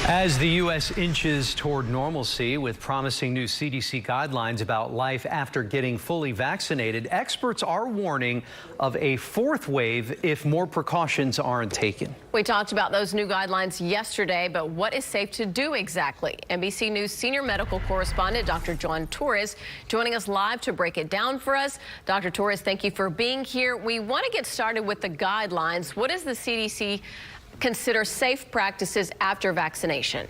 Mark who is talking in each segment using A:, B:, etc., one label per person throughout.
A: As the U.S. inches toward normalcy with promising new CDC guidelines about life after getting fully vaccinated, experts are warning of a fourth wave if more precautions aren't taken.
B: We talked about those new guidelines yesterday, but what is safe to do exactly? NBC News senior medical correspondent Dr. John Torres joining us live to break it down for us. Dr. Torres, thank you for being here. We want to get started with the guidelines. What does the CDC consider safe practices after vaccination?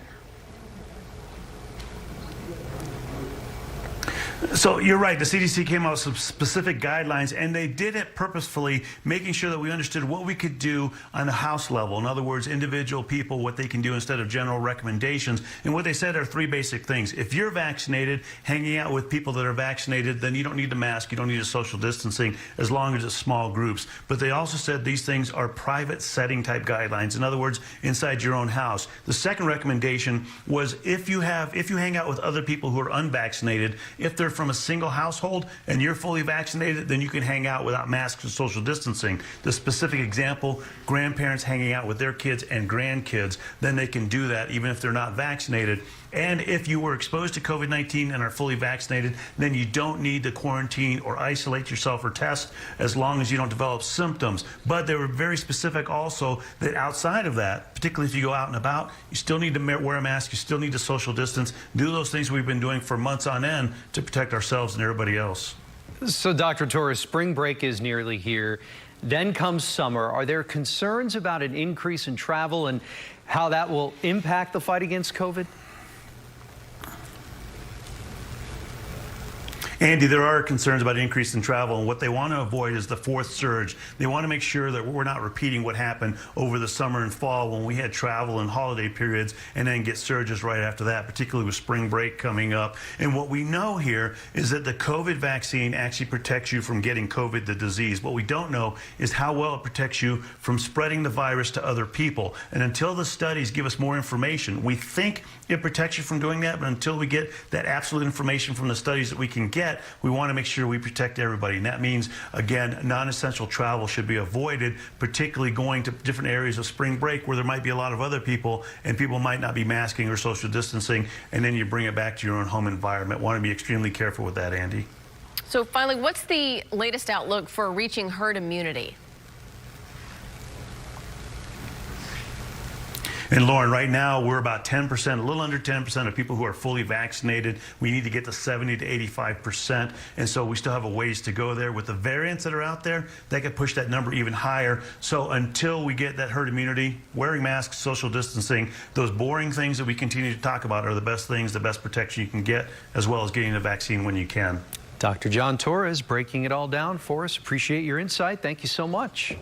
C: So you're right, the CDC came out with some specific guidelines, and they did it purposefully, making sure that we understood what we could do on the house level. In other words, individual people, what they can do instead of general recommendations. And what they said are three basic things. If you're vaccinated, hanging out with people that are vaccinated, then you don't need the mask, you don't need a social distancing, as long as it's small groups. But they also said these things are private setting type guidelines. In other words, inside your own house. The second recommendation was if you hang out with other people who are unvaccinated, if they're from a single household and you're fully vaccinated, then you can hang out without masks and social distancing. The specific example, grandparents hanging out with their kids and grandkids, then they can do that even if they're not vaccinated. And if you were exposed to COVID-19 and are fully vaccinated, then you don't need to quarantine or isolate yourself or test as long as you don't develop symptoms. But they were very specific also that outside of that, particularly if you go out and about, you still need to wear a mask, you still need to social distance, do those things we've been doing for months on end to protect ourselves and everybody else.
A: So, Dr. Torres, spring break is nearly here. Then comes summer. Are there concerns about an increase in travel and how that will impact the fight against COVID?
C: Andy, there are concerns about increase in travel, and what they want to avoid is the fourth surge. They want to make sure that we're not repeating what happened over the summer and fall when we had travel and holiday periods and then get surges right after that, particularly with spring break coming up. And what we know here is that the COVID vaccine actually protects you from getting COVID, the disease. What we don't know is how well it protects you from spreading the virus to other people. And until the studies give us more information, we think it protects you from doing that, but until we get that absolute information from the studies that we can get, we want to make sure we protect everybody. And that means, again, non-essential travel should be avoided, particularly going to different areas of spring break where there might be a lot of other people and people might not be masking or social distancing, and then you bring it back to your own home environment. Want to be extremely careful with that, Andy.
B: So finally, what's the latest outlook for reaching herd immunity?
C: And Lauren, right now we're about 10%, a little under 10% of people who are fully vaccinated. We need to get to 70 to 85%. And so we still have a ways to go there. With the variants that are out there, they could push that number even higher. So until we get that herd immunity, wearing masks, social distancing, those boring things that we continue to talk about are the best things, the best protection you can get, as well as getting the vaccine when you can.
A: Dr. John Torres breaking it all down for us. Appreciate your insight. Thank you so much.